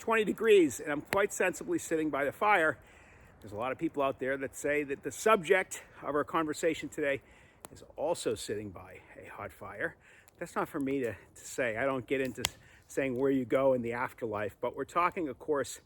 20 degrees, and I'm quite sensibly sitting by the fire. There's a lot of people out there that say that the subject of our conversation today is also sitting by a hot fire. That's not for me to say. I don't get into saying where you go in the afterlife, but we're talking, of course,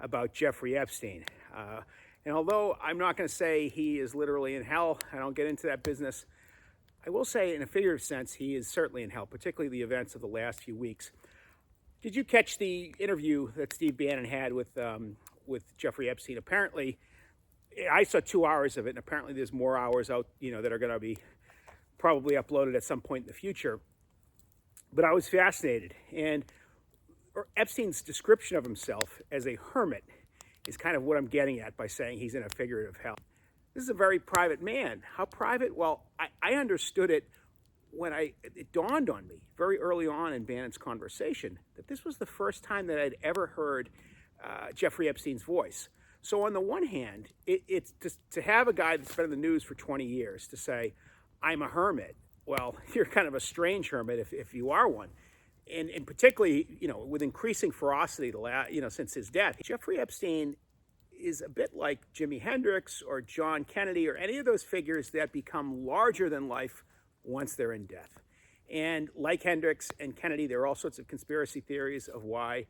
about Jeffrey Epstein. And although I'm not going to say he is literally in hell, I don't get into that business, I will say in a figurative sense, he is certainly in hell, particularly the events of the last few weeks. Did you catch the interview that Steve Bannon had with Jeffrey Epstein? Apparently, I saw 2 hours of it, and apparently there's more hours out, that are going to be probably uploaded at some point in the future. But I was fascinated, and Epstein's description of himself as a hermit is kind of what I'm getting at by saying he's in a figurative hell. This is a very private man. How private? Well, I understood it when it dawned on me very early on in Bannon's conversation that this was the first time that I'd ever heard Jeffrey Epstein's voice. So on the one hand, it's just to have a guy that's been in the news for 20 years to say, I'm a hermit. Well, you're kind of a strange hermit if you are one. And particularly, with increasing ferocity since his death. Jeffrey Epstein is a bit like Jimi Hendrix or John Kennedy or any of those figures that become larger than life once they're in death. And like Hendrix and Kennedy, there are all sorts of conspiracy theories of why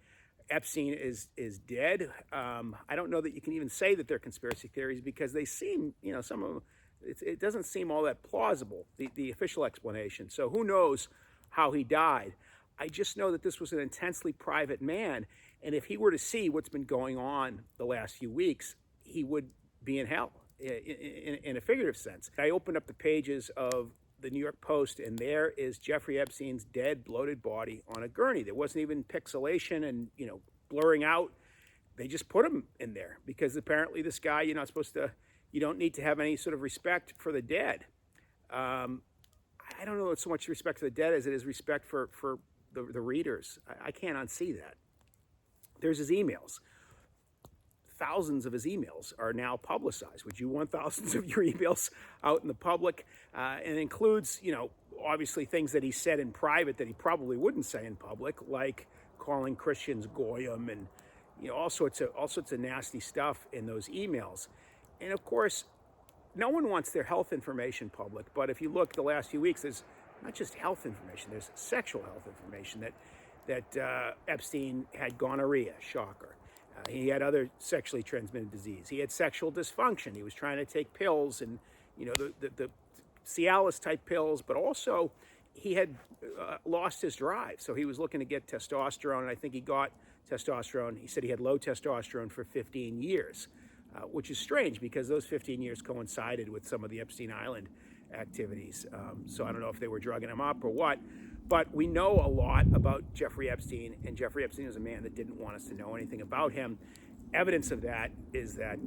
Epstein is dead. I don't know that you can even say that they're conspiracy theories because they seem, some of them, it doesn't seem all that plausible, the official explanation. So who knows how he died? I just know that this was an intensely private man. And if he were to see what's been going on the last few weeks, he would be in hell in a figurative sense. I opened up the pages of the New York Post, and there is Jeffrey Epstein's dead, bloated body on a gurney. There wasn't even pixelation and, blurring out. They just put him in there because apparently this guy, you don't need to have any sort of respect for the dead. I don't know so much respect for the dead as it is respect for the readers. I can't unsee that. There's his emails. Thousands of his emails are now publicized. Would you want thousands of your emails out in the public? And it includes, obviously things that he said in private that he probably wouldn't say in public, like calling Christians goyim and all sorts of nasty stuff in those emails. And of course, no one wants their health information public. But if you look the last few weeks, there's not just health information, there's sexual health information that Epstein had gonorrhea, shocker. He had other sexually transmitted disease. He had sexual dysfunction. He was trying to take pills and, the Cialis type pills, but also he had lost his drive. So he was looking to get testosterone, and I think he got testosterone. He said he had low testosterone for 15 years, which is strange because those 15 years coincided with some of the Epstein Island activities. So I don't know if they were drugging him up or what. But we know a lot about Jeffrey Epstein, and Jeffrey Epstein is a man that didn't want us to know anything about him. Evidence of that is that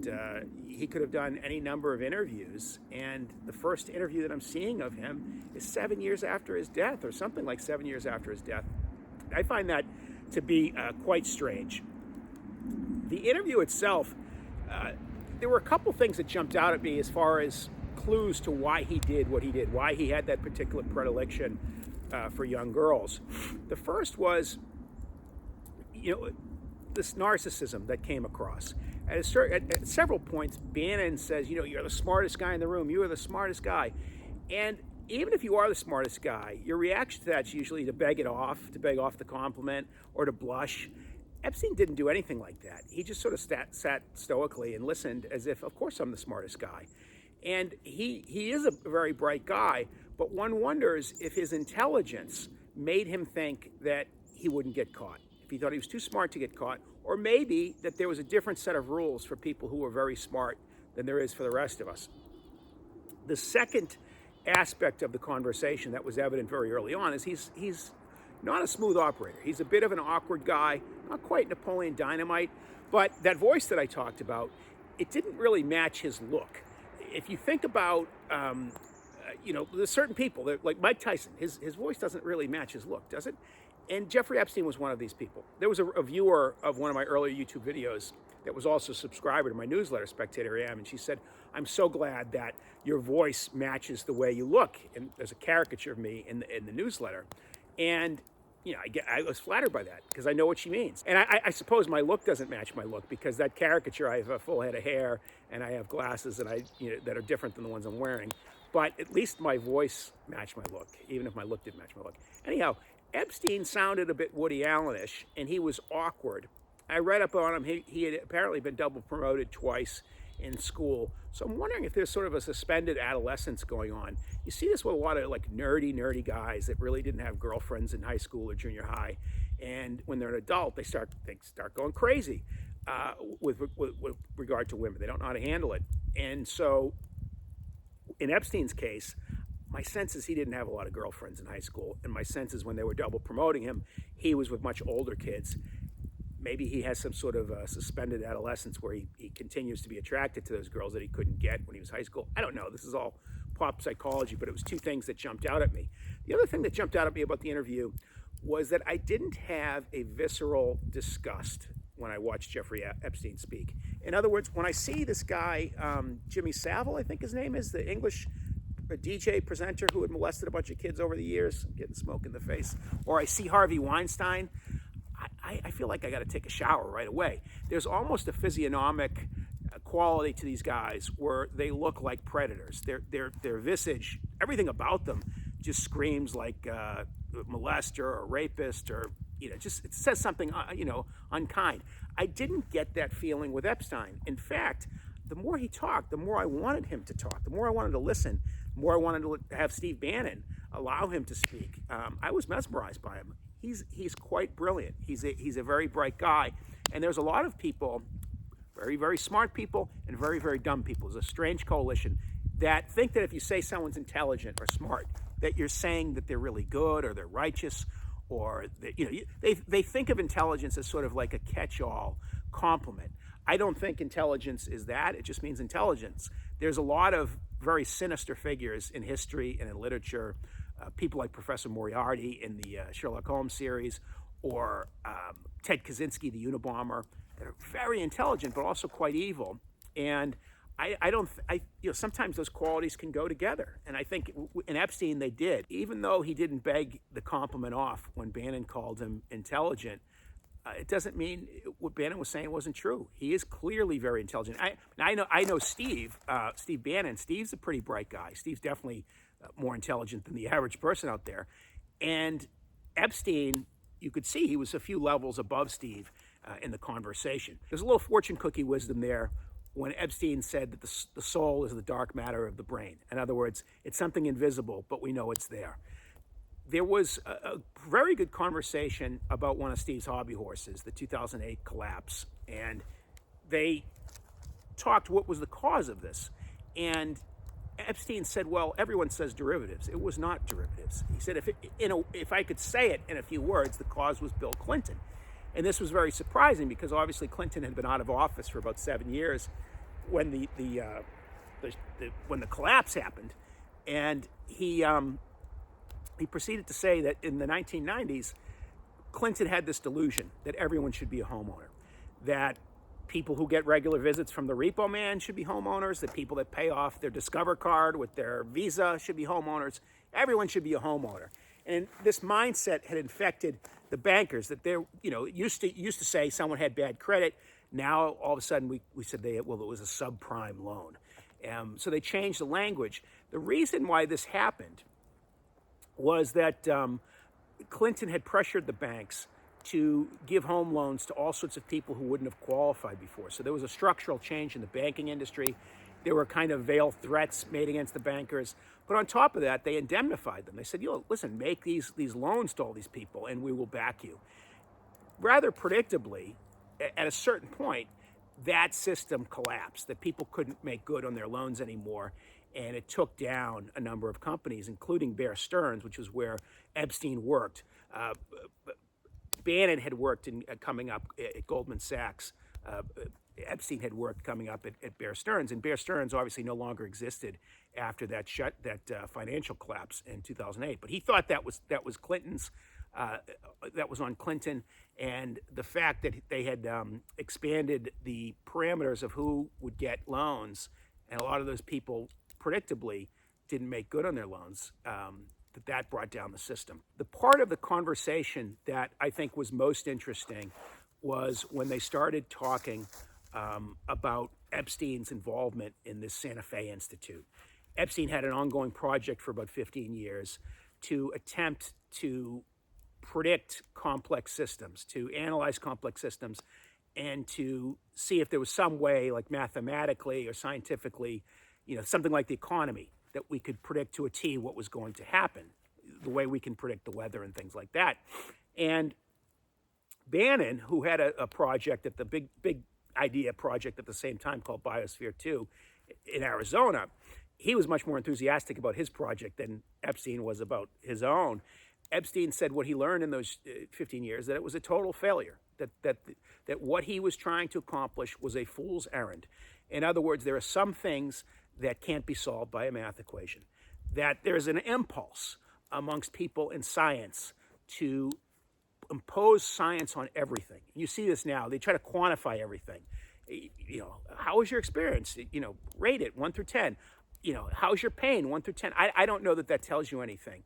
he could have done any number of interviews, and the first interview that I'm seeing of him is 7 years after his death, or something like 7 years after his death. I find that to be quite strange. The interview itself, there were a couple things that jumped out at me as far as clues to why he did what he did, why he had that particular predilection for young girls. The first was, this narcissism that came across. At several points, Bannon says, you're the smartest guy in the room. You are the smartest guy. And even if you are the smartest guy, your reaction to that is usually to beg off the compliment, or to blush. Epstein didn't do anything like that. He just sort of sat stoically and listened as if, of course, I'm the smartest guy. And he is a very bright guy, but one wonders if his intelligence made him think that he wouldn't get caught, if he thought he was too smart to get caught, or maybe that there was a different set of rules for people who were very smart than there is for the rest of us. The second aspect of the conversation that was evident very early on is he's not a smooth operator. He's a bit of an awkward guy, not quite Napoleon Dynamite, but that voice that I talked about, it didn't really match his look. If you think about, there's certain people, like Mike Tyson, his voice doesn't really match his look, does it? And Jeffrey Epstein was one of these people. There was a viewer of one of my earlier YouTube videos that was also a subscriber to my newsletter, Spectator AM, and she said, I'm so glad that your voice matches the way you look. And there's a caricature of me in the newsletter. And I was flattered by that because I know what she means. And I suppose my look doesn't match my look because that caricature, I have a full head of hair and I have glasses that are different than the ones I'm wearing. But at least my voice matched my look, even if my look didn't match my look. Anyhow, Epstein sounded a bit Woody Allen-ish, and he was awkward. I read up on him. He had apparently been double promoted twice in school. So I'm wondering if there's sort of a suspended adolescence going on. You see this with a lot of like nerdy guys that really didn't have girlfriends in high school or junior high. And when they're an adult, they start going crazy with regard to women. They don't know how to handle it. And so in Epstein's case, my sense is he didn't have a lot of girlfriends in high school. And my sense is when they were double promoting him, he was with much older kids. Maybe he has some sort of suspended adolescence where he continues to be attracted to those girls that he couldn't get when he was high school. I don't know. This is all pop psychology, but it was two things that jumped out at me. The other thing that jumped out at me about the interview was that I didn't have a visceral disgust when I watched Jeffrey Epstein speak. In other words, when I see this guy, Jimmy Savile, I think his name is, the English DJ presenter who had molested a bunch of kids over the years, getting smoke in the face, or I see Harvey Weinstein, I feel like I got to take a shower right away. There's almost a physiognomic quality to these guys where they look like predators. Their visage, everything about them just screams like a molester or rapist, or just it says something unkind. I didn't get that feeling with Epstein. In fact, the more he talked, the more I wanted him to talk, the more I wanted to listen, the more I wanted to have Steve Bannon allow him to speak. I was mesmerized by him. He's quite brilliant. He's a very bright guy, and there's a lot of people, very, very smart people and very, very dumb people. There's a strange coalition that think that if you say someone's intelligent or smart, that you're saying that they're really good or they're righteous, or that, they think of intelligence as sort of like a catch-all compliment. I don't think intelligence is that. It just means intelligence. There's a lot of very sinister figures in history and in literature, people like Professor Moriarty in the Sherlock Holmes series, or Ted Kaczynski, the Unabomber, that are very intelligent but also quite evil. And sometimes those qualities can go together. And I think in Epstein they did. Even though he didn't beg the compliment off when Bannon called him intelligent, it doesn't mean what Bannon was saying wasn't true. He is clearly very intelligent. I know Steve Bannon. Steve's a pretty bright guy. Steve's definitely more intelligent than the average person out there. And Epstein, you could see he was a few levels above Steve in the conversation. There's a little fortune cookie wisdom there when Epstein said that the soul is the dark matter of the brain. In other words, it's something invisible, but we know it's there. There was a very good conversation about one of Steve's hobby horses, the 2008 collapse. And they talked what was the cause of this. And Epstein said, well, everyone says derivatives. It was not derivatives. He said, if I could say it in a few words, the cause was Bill Clinton. And this was very surprising because obviously Clinton had been out of office for about 7 years when when the collapse happened. And he proceeded to say that in the 1990s, Clinton had this delusion that everyone should be a homeowner, that people who get regular visits from the repo man should be homeowners, that people that pay off their Discover card with their Visa should be homeowners. Everyone should be a homeowner. And this mindset had infected the bankers, that they're, used to say someone had bad credit. Now, all of a sudden, we said it was a subprime loan. So they changed the language. The reason why this happened was that Clinton had pressured the banks to give home loans to all sorts of people who wouldn't have qualified before. So there was a structural change in the banking industry. There were kind of veiled threats made against the bankers. But on top of that, they indemnified them. They said, listen, make these loans to all these people and we will back you. Rather predictably, at a certain point, that system collapsed, that people couldn't make good on their loans anymore. And it took down a number of companies, including Bear Stearns, which was where Epstein worked. Bannon had worked coming up at Goldman Sachs. Epstein had worked coming up at Bear Stearns, and Bear Stearns obviously no longer existed after that financial collapse in 2008. But he thought that was Clinton's. That was on Clinton, and the fact that they had expanded the parameters of who would get loans, and a lot of those people predictably didn't make good on their loans. that brought down the system. The part of the conversation that I think was most interesting was when they started talking about Epstein's involvement in this Santa Fe Institute. Epstein had an ongoing project for about 15 years to attempt to predict complex systems, to analyze complex systems, and to see if there was some way, like mathematically or scientifically, something like the economy, that we could predict to a T what was going to happen, the way we can predict the weather and things like that. And Bannon, who had a project at the big idea project at the same time called Biosphere 2 in Arizona, he was much more enthusiastic about his project than Epstein was about his own. Epstein said what he learned in those 15 years, that it was a total failure, that what he was trying to accomplish was a fool's errand. In other words, there are some things that can't be solved by a math equation, that there's an impulse amongst people in science to impose science on everything. You see this now. They try to quantify everything. How was your experience? Rate it 1 through 10. How's your pain 1 through 10? I don't know that tells you anything.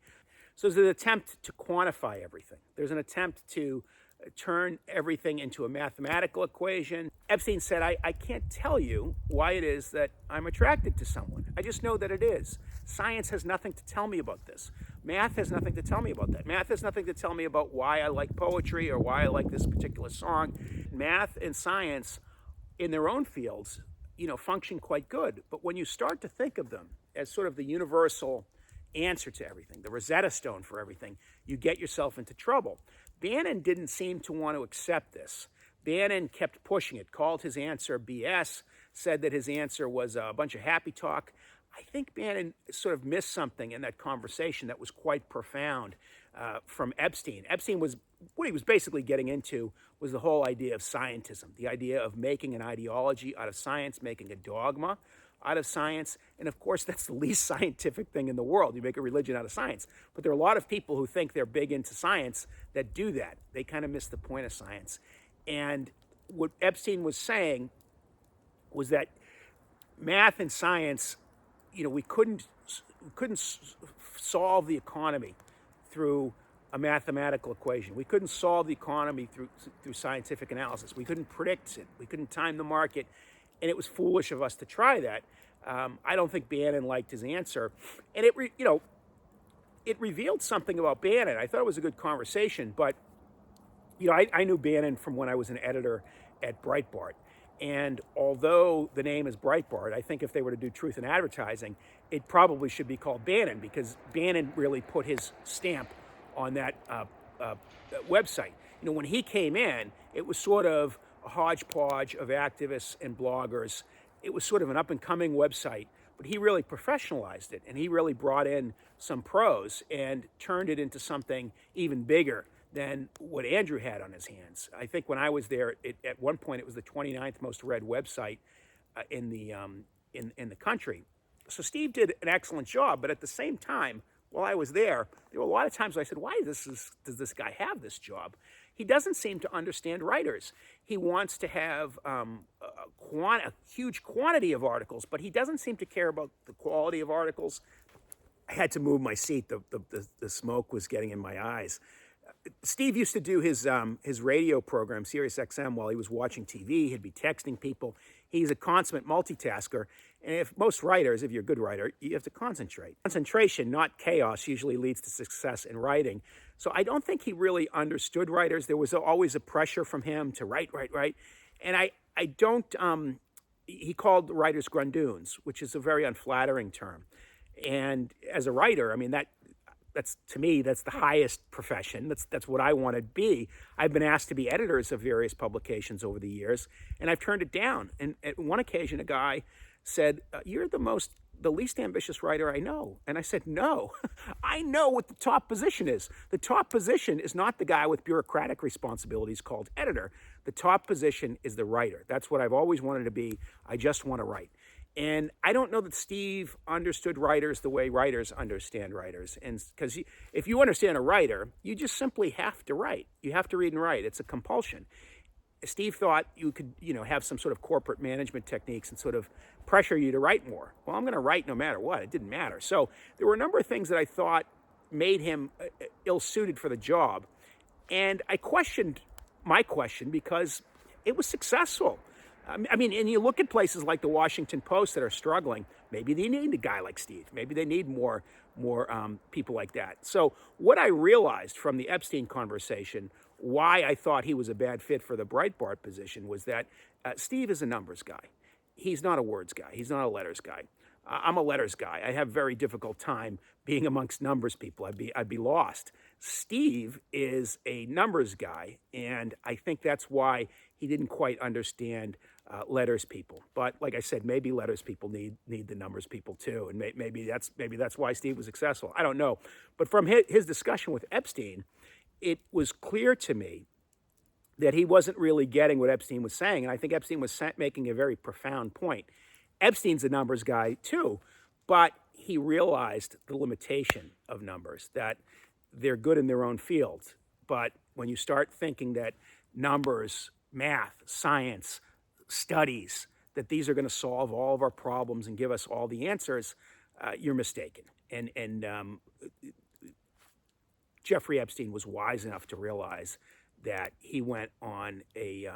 So there's an attempt to quantify everything. There's an attempt to turn everything into a mathematical equation. Epstein said, I can't tell you why it is that I'm attracted to someone. I just know that it is. Science has nothing to tell me about this. Math has nothing to tell me about that. Math has nothing to tell me about why I like poetry or why I like this particular song. Math and science in their own fields, function quite good. But when you start to think of them as sort of the universal answer to everything, the Rosetta Stone for everything, you get yourself into trouble. Bannon didn't seem to want to accept this. Bannon kept pushing it, called his answer BS, said that his answer was a bunch of happy talk. I think Bannon sort of missed something in that conversation that was quite profound from Epstein. Epstein what he was basically getting into was the whole idea of scientism, the idea of making an ideology out of science, making a dogma out of science. And of course, that's the least scientific thing in the world. You make a religion out of science. But there are a lot of people who think they're big into science that do that. They kind of miss the point of science. And what Epstein was saying was that math and science, we couldn't solve the economy through a mathematical equation. We couldn't solve the economy through scientific analysis. We couldn't predict it. We couldn't time the market. And it was foolish of us to try that. I don't think Bannon liked his answer. And it revealed something about Bannon. I thought it was a good conversation, but I knew Bannon from when I was an editor at Breitbart. And although the name is Breitbart, I think if they were to do truth in advertising, it probably should be called Bannon, because Bannon really put his stamp on that website. When he came in, it was sort of a hodgepodge of activists and bloggers. It was sort of an up-and-coming website, but he really professionalized it, and he really brought in some pros and turned it into something even bigger than what Andrew had on his hands. I think when I was there, at one point it was the 29th most read website in the country. So Steve did an excellent job, but at the same time, while I was there were a lot of times I said, why does this guy have this job? He doesn't seem to understand writers. He wants to have a huge quantity of articles, but he doesn't seem to care about the quality of articles. I had to move my seat. The smoke was getting in my eyes. Steve used to do his radio program, Sirius XM, while he was watching TV. He'd be texting people. He's a consummate multitasker. And if most writers, if you're a good writer, you have to concentrate. Concentration, not chaos, usually leads to success in writing. So I don't think he really understood writers. There was always a pressure from him to write. And I don't, he called writers grundoons, which is a very unflattering term. And as a writer, I mean, that's to me, that's the highest profession. That's what I want to be. I've been asked to be editors of various publications over the years, and I've turned it down. And at one occasion, a guy said, "You're the least ambitious writer I know." And I said, "No, I know what the top position is. The top position is not the guy with bureaucratic responsibilities called editor. The top position is the writer. That's what I've always wanted to be. I just want to write." And I don't know that Steve understood writers the way writers understand writers. And because if you understand a writer, you just simply have to write. You have to read and write. It's a compulsion. Steve thought you could, have some sort of corporate management techniques and sort of pressure you to write more. Well, I'm going to write no matter what. It didn't matter. So there were a number of things that I thought made him ill-suited for the job. And I questioned my question because it was successful. I mean, and you look at places like the Washington Post that are struggling. Maybe they need a guy like Steve. Maybe they need more people like that. So what I realized from the Epstein conversation, why I thought he was a bad fit for the Breitbart position, was that Steve is a numbers guy. He's not a words guy. He's not a letters guy. I'm a letters guy. I have very difficult time being amongst numbers people. I'd be lost. Steve is a numbers guy, and I think that's why he didn't quite understand letters people. But like I said, maybe letters people need the numbers people too, and maybe that's why Steve was successful. I don't know. But from his discussion with Epstein, it was clear to me that he wasn't really getting what Epstein was saying, and I think Epstein was making a very profound point. Epstein's a numbers guy too, but he realized the limitation of numbers, that they're good in their own field. But when you start thinking that numbers, math, science, studies, that these are going to solve all of our problems and give us all the answers, you're mistaken. And Jeffrey Epstein was wise enough to realize that he went on a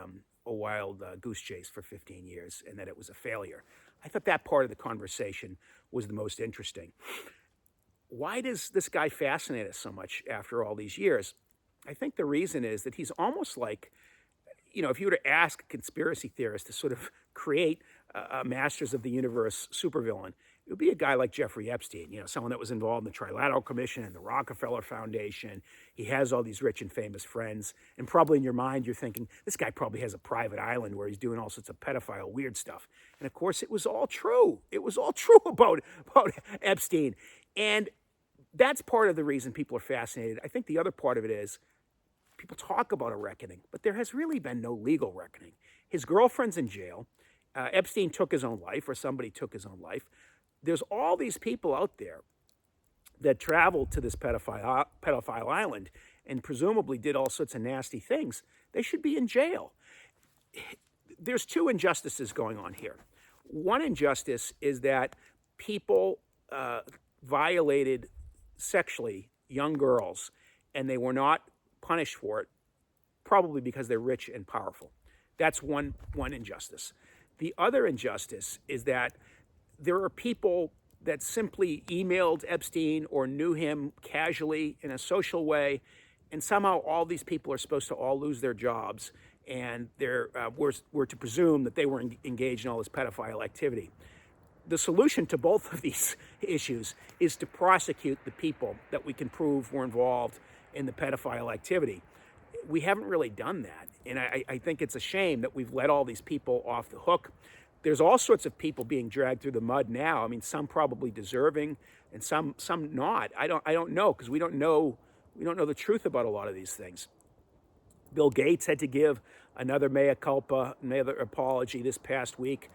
wild goose chase for 15 years and that it was a failure. I thought that part of the conversation was the most interesting. Why does this guy fascinate us so much after all these years? I think the reason is that he's almost like, if you were to ask a conspiracy theorist to sort of create a Masters of the Universe supervillain, it would be a guy like Jeffrey Epstein, someone that was involved in the Trilateral Commission and the Rockefeller Foundation. He has all these rich and famous friends. And probably in your mind, you're thinking, this guy probably has a private island where he's doing all sorts of pedophile weird stuff. And of course, it was all true. It was all true about Epstein. And that's part of the reason people are fascinated. I think the other part of it is people talk about a reckoning, but there has really been no legal reckoning. His girlfriend's in jail. Epstein took his own life, or somebody took his own life. There's all these people out there that traveled to this pedophile island and presumably did all sorts of nasty things. They should be in jail. There's two injustices going on here. One injustice is that people violated sexually young girls, and they were not punished for it, probably because they're rich and powerful. That's one injustice. The other injustice is that there are people that simply emailed Epstein or knew him casually in a social way, and somehow all these people are supposed to all lose their jobs, and we're to presume that they were engaged in all this pedophile activity. The solution to both of these issues is to prosecute the people that we can prove were involved in the pedophile activity. We haven't really done that, and I think it's a shame that we've let all these people off the hook. There's all sorts of people being dragged through the mud now. I mean, some probably deserving, and some not. I don't know, because we don't know the truth about a lot of these things. Bill Gates had to give another mea culpa, another apology this past week.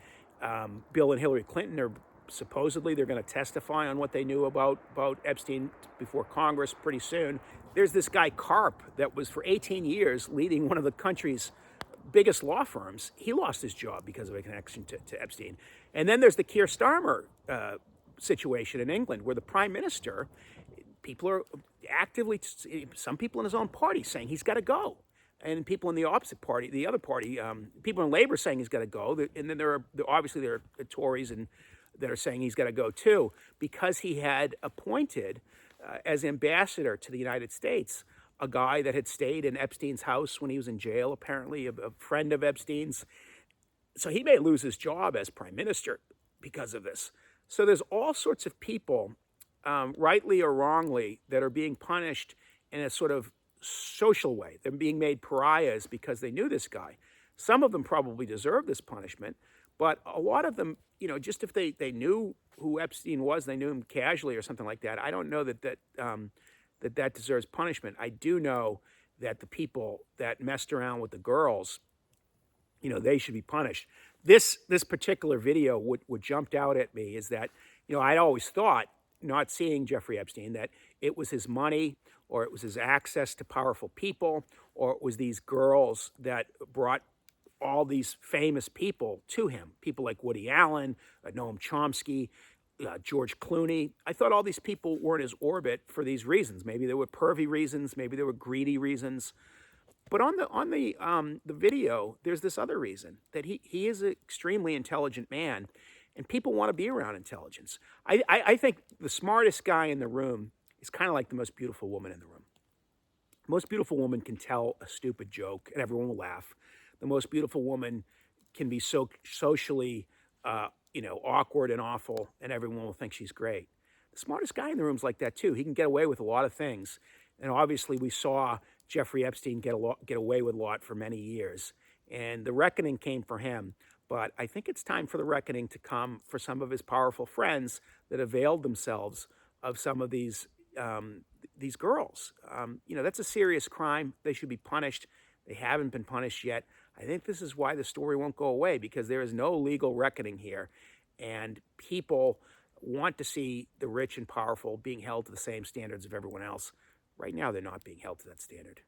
Bill and Hillary Clinton are supposedly they're going to testify on what they knew about Epstein before Congress pretty soon. There's this guy Karp that was for 18 years leading one of the country's biggest law firms. He lost his job because of a connection to Epstein. And then there's the Keir Starmer situation in England, where the prime minister, people are actively, some people in his own party saying he's got to go. And people in the opposite party, the other party, people in Labour saying he's got to go. And then there are Tories and that are saying he's got to go too, because he had appointed as ambassador to the United States a guy that had stayed in Epstein's house when he was in jail, apparently a friend of Epstein's. So he may lose his job as prime minister because of this. So there's all sorts of people, rightly or wrongly, that are being punished in a sort of social way. They're being made pariahs because they knew this guy. Some of them probably deserve this punishment, but a lot of them, just if they knew who Epstein was, they knew him casually or something like that, I don't know that deserves punishment. I do know that the people that messed around with the girls, they should be punished. This particular video, what jumped out at me is that, I'd always thought, not seeing Jeffrey Epstein, that it was his money, or it was his access to powerful people, or it was these girls that brought all these famous people to him. People like Woody Allen, Noam Chomsky, George Clooney. I thought all these people were in his orbit for these reasons. Maybe there were pervy reasons, maybe there were greedy reasons. But on the video, there's this other reason that he is an extremely intelligent man, and people want to be around intelligence. I think the smartest guy in the room is kind of like the most beautiful woman in the room. The most beautiful woman can tell a stupid joke, and everyone will laugh. The most beautiful woman can be so socially, awkward and awful, and everyone will think she's great. The smartest guy in the room is like that too. He can get away with a lot of things, and obviously we saw Jeffrey Epstein get away with a lot for many years, and the reckoning came for him. But I think it's time for the reckoning to come for some of his powerful friends that availed themselves of some of these girls. That's a serious crime. They should be punished. They haven't been punished yet. I think this is why the story won't go away, because there is no legal reckoning here, and people want to see the rich and powerful being held to the same standards of everyone else. Right now, they're not being held to that standard.